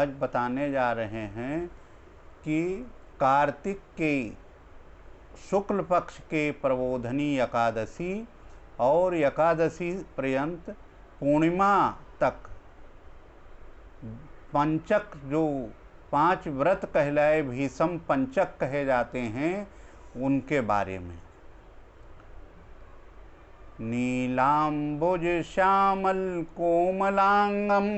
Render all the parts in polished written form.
आज बताने जा रहे हैं कि कार्तिक के शुक्ल पक्ष के प्रबोधनी एकादशी और एकादशी पर्यंत पूर्णिमा तक पंचक, जो 5 व्रत कहलाए भीषम पंचक कहे जाते हैं, उनके बारे में। नीलांबुज श्यामल कोमलांगम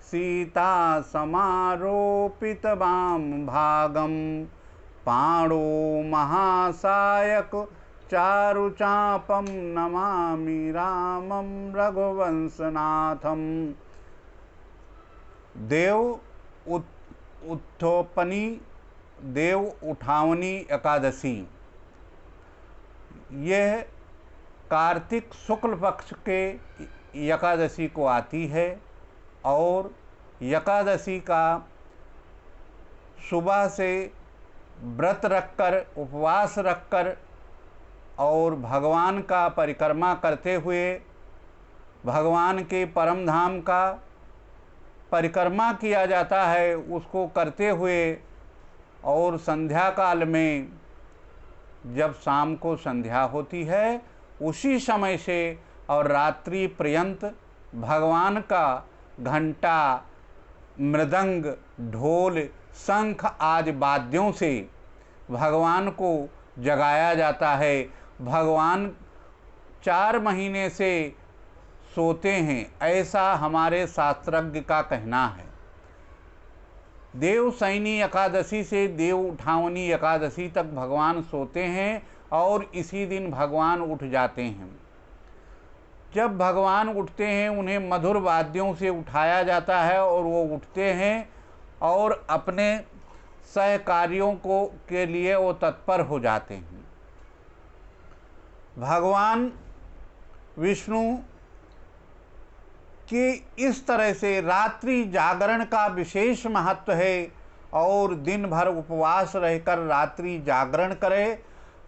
सीता समारोपित वाम भागम पाणो महासायक चारुचापम नमामि रामं रघुवंशनाथम। देव उठावनी एकादशी यह कार्तिक शुक्ल पक्ष के एकादशी को आती है और एकादशी का सुबह से व्रत रखकर, उपवास रखकर और भगवान का परिक्रमा करते हुए भगवान के परम धाम का परिक्रमा किया जाता है। उसको करते हुए और संध्या काल में जब शाम को संध्या होती है, उसी समय से और रात्रि पर्यंत भगवान का घंटा, मृदंग, ढोल, शंख आदि वाद्यों से भगवान को जगाया जाता है। भगवान 4 महीने से सोते हैं, ऐसा हमारे शास्त्रज्ञ का कहना है। देवशयनी एकादशी से देव उठावनी एकादशी तक भगवान सोते हैं और इसी दिन भगवान उठ जाते हैं। जब भगवान उठते हैं, उन्हें मधुर वाद्यों से उठाया जाता है और वो उठते हैं और अपने सहकार्यों को के लिए वो तत्पर हो जाते हैं। भगवान विष्णु कि इस तरह से रात्रि जागरण का विशेष महत्व है और दिन भर उपवास रहकर रात्रि जागरण करें।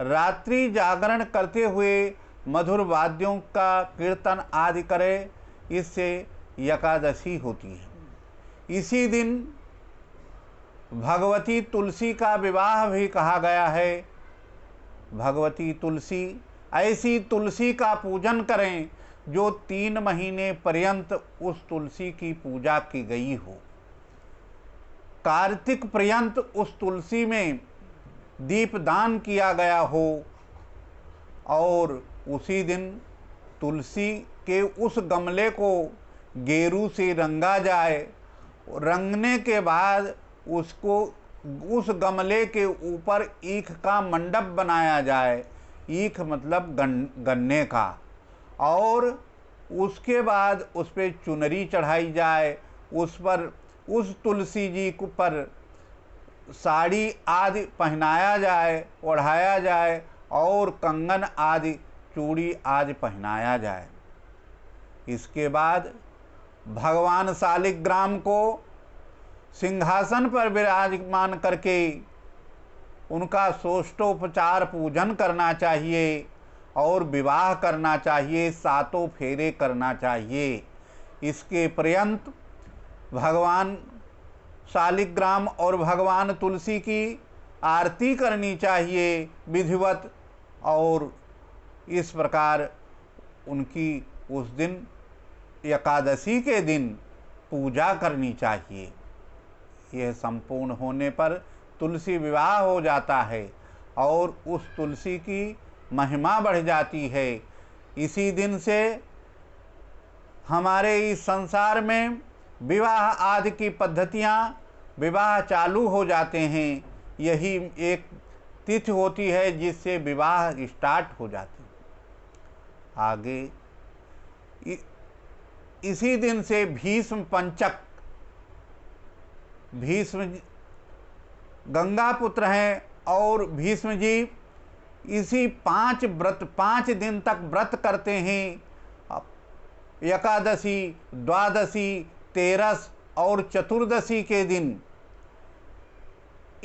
रात्रि जागरण करते हुए मधुर वाद्यों का कीर्तन आदि करें, इससे एकादशी होती है। इसी दिन भगवती तुलसी का विवाह भी कहा गया है। भगवती तुलसी, ऐसी तुलसी का पूजन करें जो 3 महीने पर्यंत उस तुलसी की पूजा की गई हो। कार्तिक पर्यंत उस तुलसी में दीपदान किया गया हो और उसी दिन तुलसी के उस गमले को गेरू से रंगा जाए। रंगने के बाद उसको उस गमले के ऊपर ईख का मंडप बनाया जाए। ईख मतलब गन्ने का। और उसके बाद उस पर चुनरी चढ़ाई जाए। उस पर उस तुलसी जी को पर साड़ी आदि पहनाया जाए, ओढ़ाया जाए और कंगन आदि, चूड़ी आदि पहनाया जाए। इसके बाद भगवान शालिग्राम को सिंहासन पर विराजमान करके उनका षोडशोपचार पूजन करना चाहिए और विवाह करना चाहिए, 7 फेरे करना चाहिए। इसके पर्यंत भगवान शालिग्राम और भगवान तुलसी की आरती करनी चाहिए विधिवत, और इस प्रकार उनकी उस दिन एकादशी के दिन पूजा करनी चाहिए। यह संपूर्ण होने पर तुलसी विवाह हो जाता है और उस तुलसी की महिमा बढ़ जाती है। इसी दिन से हमारे इस संसार में विवाह आदि की पद्धतियाँ, विवाह चालू हो जाते हैं। यही एक तिथि होती है जिससे विवाह स्टार्ट हो जाते हैं। आगे इसी दिन से भीष्म पंचक, भीष्म गंगा पुत्र हैं और भीष्म जी इसी 5 दिन तक व्रत करते हैं। एकादशी, द्वादशी, तेरस और चतुर्दशी के दिन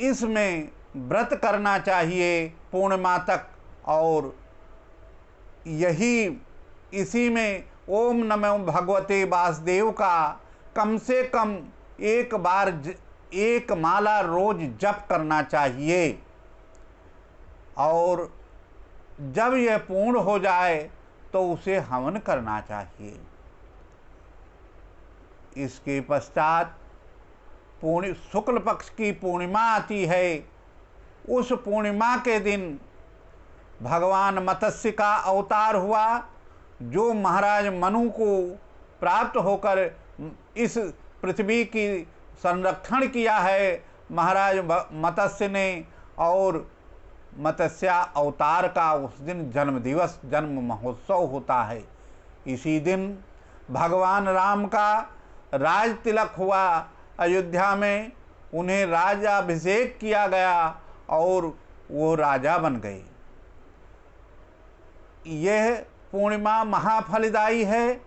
इसमें व्रत करना चाहिए पूर्णिमा तक। और इसी में ओम नमो भगवते वासुदेव का कम से कम एक माला रोज जप करना चाहिए और जब यह पूर्ण हो जाए तो उसे हवन करना चाहिए। इसके पश्चात शुक्ल पक्ष की पूर्णिमा आती है। उस पूर्णिमा के दिन भगवान मत्स्य का अवतार हुआ, जो महाराज मनु को प्राप्त होकर इस पृथ्वी की संरक्षण किया है महाराज मत्स्य ने। और मत्स्य अवतार का उस दिन जन्म महोत्सव होता है। इसी दिन भगवान राम का राज तिलक हुआ अयोध्या में, उन्हें राजाभिषेक किया गया और वो राजा बन गए। यह पूर्णिमा महाफलदायी है।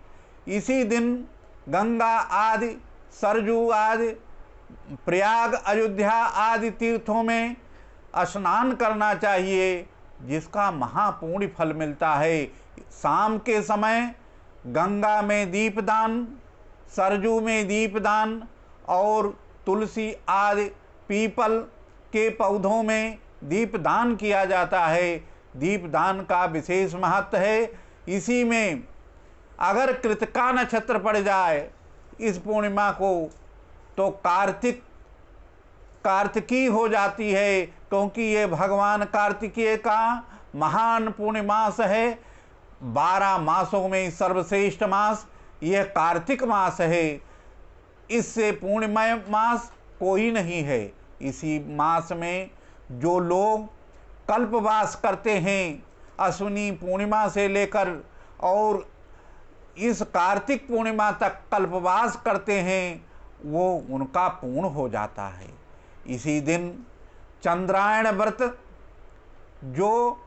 इसी दिन गंगा आदि, सरजू आदि, प्रयाग, अयोध्या आदि तीर्थों में स्नान करना चाहिए, जिसका महापुण्य फल मिलता है। शाम के समय गंगा में दीपदान, सरजू में दीपदान और तुलसी आदि पीपल के पौधों में दीपदान किया जाता है। दीपदान का विशेष महत्व है। इसी में अगर कृतिका नक्षत्र पड़ जाए इस पूर्णिमा को तो कार्तिकी हो जाती है, क्योंकि ये भगवान कार्तिकेय का महान पूर्णिमास है। 12 मासों में सर्वश्रेष्ठ मास यह कार्तिक मास है। इससे पूर्णिमा मास कोई नहीं है। इसी मास में जो लोग कल्पवास करते हैं, अश्विनी पूर्णिमा से लेकर और इस कार्तिक पूर्णिमा तक कल्पवास करते हैं, वो उनका पूर्ण हो जाता है। इसी दिन चंद्रायण व्रत, जो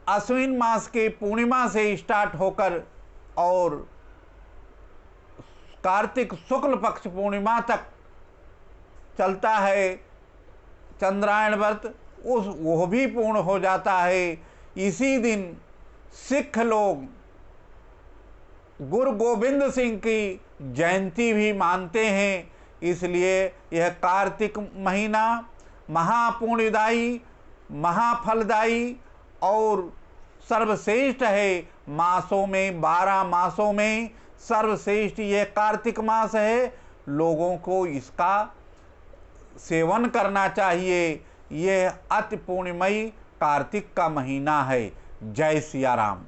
अश्विन मास के पूर्णिमा से स्टार्ट होकर और कार्तिक शुक्ल पक्ष पूर्णिमा तक चलता है, चंद्रायण व्रत वो भी पूर्ण हो जाता है। इसी दिन सिख लोग गुरु गोविंद सिंह की जयंती भी मानते हैं। इसलिए यह कार्तिक महीना महापुण्यदायी, महाफलदायी और सर्वश्रेष्ठ है। मासों में 12 मासों में सर्वश्रेष्ठ यह कार्तिक मास है। लोगों को इसका सेवन करना चाहिए। यह अति पुण्यमयी कार्तिक का महीना है। जय सिया राम।